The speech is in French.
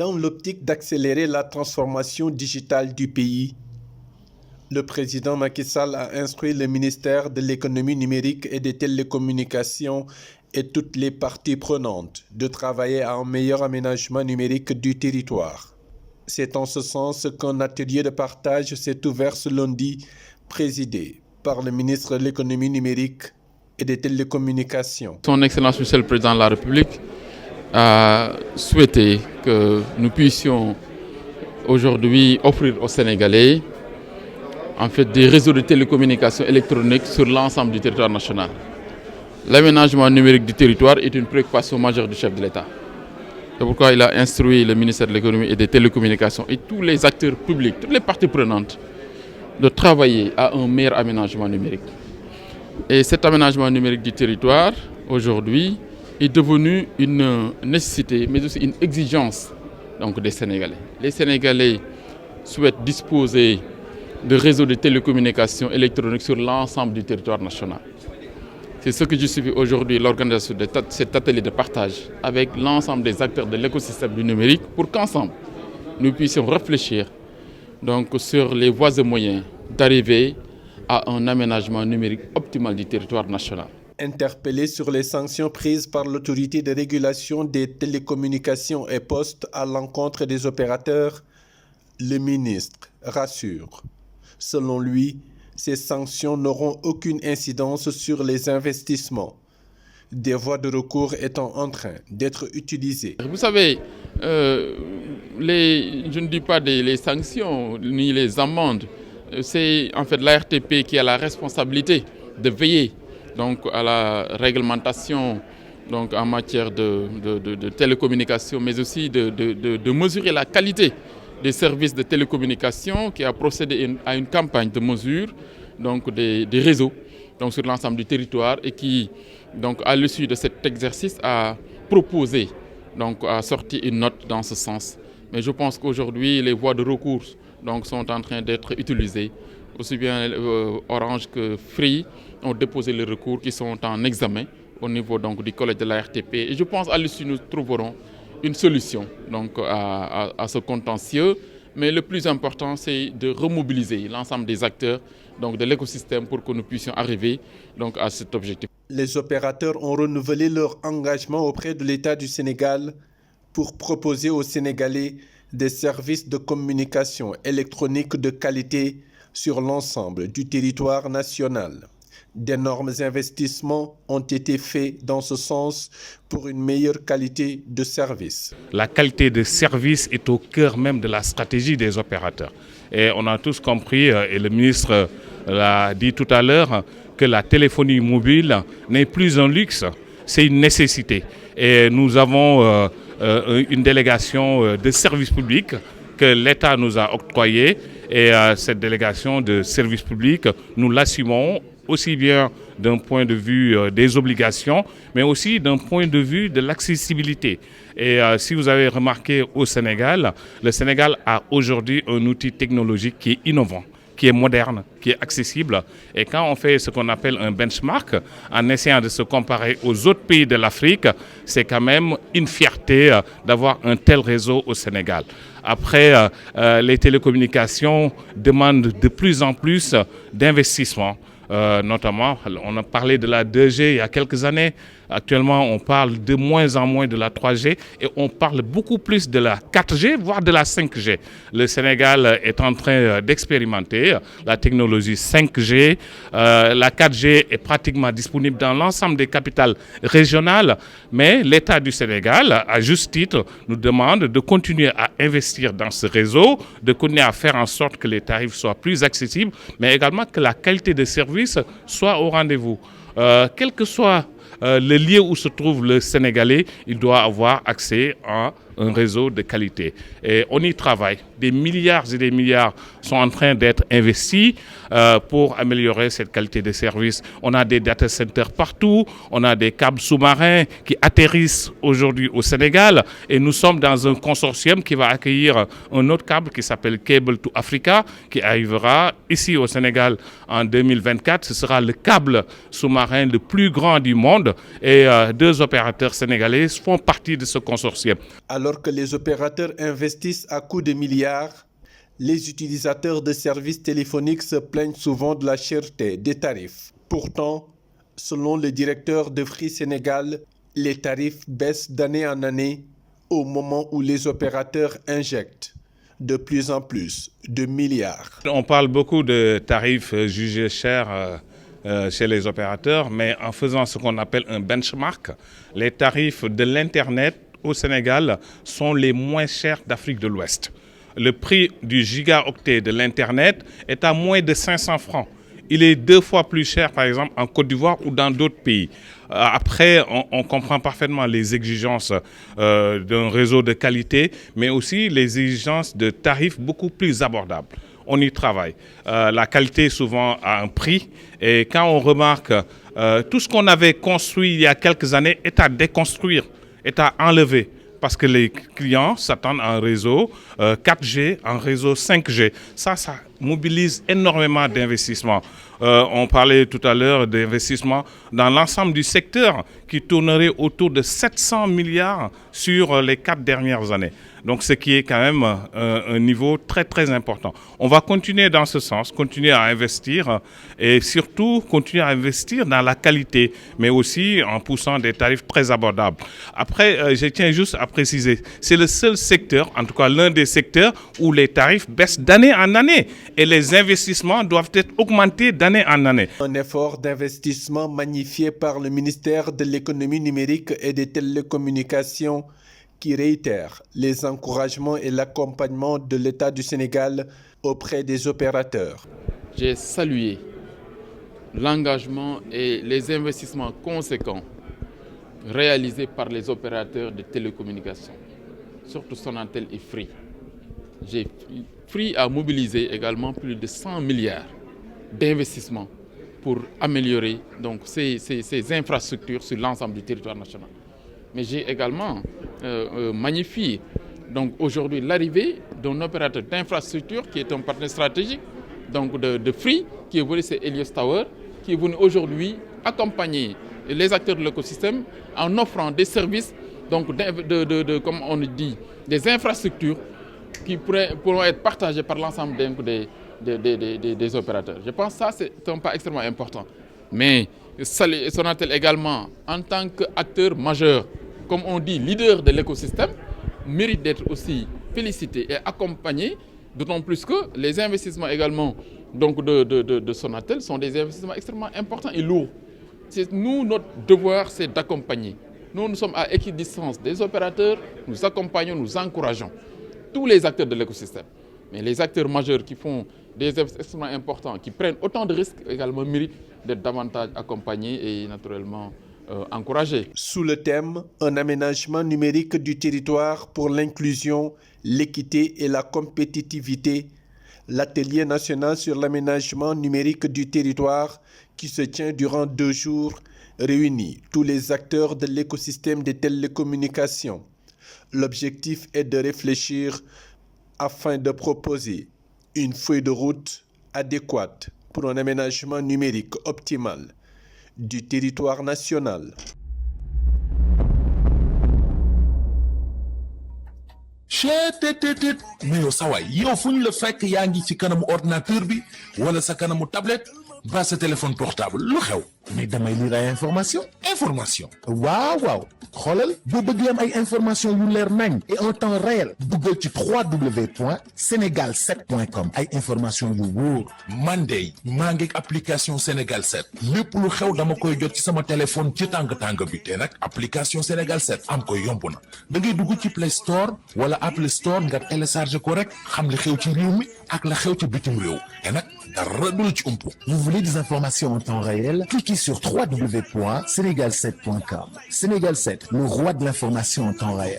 Dans l'optique d'accélérer la transformation digitale du pays, le président Macky Sall a instruit le ministère de l'économie numérique et des télécommunications et toutes les parties prenantes de travailler à un meilleur aménagement numérique du territoire. C'est en ce sens qu'un atelier de partage s'est ouvert ce lundi, présidé par le ministre de l'économie numérique et des télécommunications. Son Excellence Monsieur le Président de la République a souhaité que nous puissions aujourd'hui offrir aux Sénégalais des réseaux de télécommunications électroniques sur l'ensemble du territoire national. L'aménagement numérique du territoire est une préoccupation majeure du chef de l'État. C'est pourquoi il a instruit le ministère de l'économie et des télécommunications et tous les acteurs publics, toutes les parties prenantes, de travailler à un meilleur aménagement numérique. Et cet aménagement numérique du territoire, aujourd'hui, est devenu une nécessité, mais aussi une exigence des Sénégalais. Les Sénégalais souhaitent disposer de réseaux de télécommunications électroniques sur l'ensemble du territoire national. C'est ce que justifie aujourd'hui l'organisation de cet atelier de partage avec l'ensemble des acteurs de l'écosystème du numérique pour qu'ensemble, nous puissions réfléchir sur les voies et moyens d'arriver à un aménagement numérique optimal du territoire national. Interpellé sur les sanctions prises par l'autorité de régulation des télécommunications et postes à l'encontre des opérateurs, le ministre rassure. Selon lui, ces sanctions n'auront aucune incidence sur les investissements, des voies de recours étant en train d'être utilisées. Vous savez, je ne dis pas les sanctions ni les amendes, c'est en fait l'ARTP qui a la responsabilité de veiller à la réglementation en matière de télécommunication, mais aussi de mesurer la qualité des services de télécommunication, qui a procédé à une campagne de mesure des réseaux sur l'ensemble du territoire et qui, à l'issue de cet exercice, a proposé, a sorti une note dans ce sens. Mais je pense qu'aujourd'hui, les voies de recours sont en train d'être utilisées. Aussi bien Orange que Free ont déposé les recours qui sont en examen au niveau du collège de la RTP. Et je pense qu'à l'issue, nous trouverons une solution à ce contentieux. Mais le plus important, c'est de remobiliser l'ensemble des acteurs de l'écosystème pour que nous puissions arriver à cet objectif. Les opérateurs ont renouvelé leur engagement auprès de l'État du Sénégal pour proposer aux Sénégalais des services de communication électronique de qualité sur l'ensemble du territoire national. D'énormes investissements ont été faits dans ce sens pour une meilleure qualité de service. La qualité de service est au cœur même de la stratégie des opérateurs. Et on a tous compris, et le ministre l'a dit tout à l'heure, que la téléphonie mobile n'est plus un luxe, c'est une nécessité. Et nous avons une délégation de service public que l'État nous a octroyée. Et cette délégation de service public, nous l'assumons aussi bien d'un point de vue des obligations, mais aussi d'un point de vue de l'accessibilité. Et si vous avez remarqué au Sénégal, le Sénégal a aujourd'hui un outil technologique qui est innovant, qui est moderne, qui est accessible. Et quand on fait ce qu'on appelle un benchmark, en essayant de se comparer aux autres pays de l'Afrique, c'est quand même une fierté d'avoir un tel réseau au Sénégal. Après, les télécommunications demandent de plus en plus d'investissements. Notamment, on a parlé de la 2G il y a quelques années. Actuellement, on parle de moins en moins de la 3G et on parle beaucoup plus de la 4G, voire de la 5G. Le Sénégal est en train d'expérimenter la technologie 5G. La 4G est pratiquement disponible dans l'ensemble des capitales régionales, mais l'État du Sénégal, à juste titre, nous demande de continuer à investir dans ce réseau, de continuer à faire en sorte que les tarifs soient plus accessibles, mais également que la qualité de service soit au rendez-vous. Quel que soit le lieu où se trouve le Sénégalais, il doit avoir accès à un réseau de qualité. Et on y travaille. Des milliards et des milliards sont en train d'être investis pour améliorer cette qualité de service. On a des data centers partout, on a des câbles sous-marins qui atterrissent aujourd'hui au Sénégal et nous sommes dans un consortium qui va accueillir un autre câble qui s'appelle Cable to Africa qui arrivera ici au Sénégal en 2024. Ce sera le câble sous-marin le plus grand du monde et deux opérateurs sénégalais font partie de ce consortium. Alors Alors que les opérateurs investissent à coups de milliards, les utilisateurs de services téléphoniques se plaignent souvent de la cherté des tarifs. Pourtant, selon le directeur de Free Sénégal, les tarifs baissent d'année en année au moment où les opérateurs injectent de plus en plus de milliards. On parle beaucoup de tarifs jugés chers chez les opérateurs, mais en faisant ce qu'on appelle un benchmark, les tarifs de l'Internet au Sénégal sont les moins chers d'Afrique de l'Ouest. Le prix du gigaoctet de l'Internet est à moins de 500 francs. Il est 2 fois plus cher, par exemple, en Côte d'Ivoire ou dans d'autres pays. Après, on comprend parfaitement les exigences d'un réseau de qualité, mais aussi les exigences de tarifs beaucoup plus abordables. On y travaille. La qualité, souvent, a un prix. Et quand on remarque tout ce qu'on avait construit il y a quelques années est à déconstruire, est à enlever. Parce que les clients s'attendent à un réseau 4G, un réseau 5G. Ça mobilise énormément d'investissements. On parlait tout à l'heure d'investissements dans l'ensemble du secteur qui tournerait autour de 700 milliards sur les 4 dernières années. Donc ce qui est quand même un niveau très très important. On va continuer dans ce sens, continuer à investir et surtout continuer à investir dans la qualité, mais aussi en poussant des tarifs très abordables. Après, je tiens juste à préciser, c'est le seul secteur, en tout cas l'un des secteurs où les tarifs baissent d'année en année et les investissements doivent être augmentés d'année en année. Un effort d'investissement magnifié par le ministère de l'économie numérique et des télécommunications qui réitère les encouragements et l'accompagnement de l'État du Sénégal auprès des opérateurs. J'ai salué l'engagement et les investissements conséquents réalisés par les opérateurs de télécommunications, surtout Sonatel et Free. Free a mobilisé également plus de 100 milliards d'investissements pour améliorer donc, ces infrastructures sur l'ensemble du territoire national. Mais j'ai également magnifié donc aujourd'hui l'arrivée d'un opérateur d'infrastructure qui est un partenaire stratégique donc de Free, qui est venu, c'est Helios Tower, qui est venu aujourd'hui accompagner les acteurs de l'écosystème en offrant des services, donc comme on dit, des infrastructures qui pourront être partagées par l'ensemble des opérateurs. Je pense que ça, c'est un pas extrêmement important. Mais Sonatel également, en tant qu'acteur majeur, comme on dit, leader de l'écosystème, mérite d'être aussi félicité et accompagné, d'autant plus que les investissements également donc de Sonatel sont des investissements extrêmement importants et lourds. Nous, notre devoir, c'est d'accompagner. Nous sommes à équidistance des opérateurs, nous accompagnons, nous encourageons tous les acteurs de l'écosystème. Mais les acteurs majeurs qui font des investissements importants, qui prennent autant de risques, également méritent d'être davantage accompagnés et naturellement encouragés. Sous le thème « Un aménagement numérique du territoire pour l'inclusion, l'équité et la compétitivité », l'atelier national sur l'aménagement numérique du territoire qui se tient durant 2 jours réunit tous les acteurs de l'écosystème des télécommunications. L'objectif est de réfléchir afin de proposer une feuille de route adéquate pour un aménagement numérique optimal du territoire national. mais yow sawaay yow fu ñu la fekk yaa ngi ci kanamu ordinateur bi wala sa kanamu tablette ba sa téléphone portable lu xew mais damay lire ay information waaw xoolal boo bëgg am ay information yu leer nañ et en temps réel duggal ci www.senegal7.com ay information yu wóor man de maa ngi application Sénégal 7 lépp lu xew dama koy jot ci sama téléphone ci tàng bi te nag application Sénégal 7 am ko yomb na da ngay dugg ci Play Store wala Apple Store nga télécharge ko rek xam li xew ci réew mi ak la xew ci bitim réew te nag dara du la ci umpu. Vous voulez des informations en temps réel? Cliquez sur www.senegal7.com. Sénégal 7, le roi de l'information en temps réel.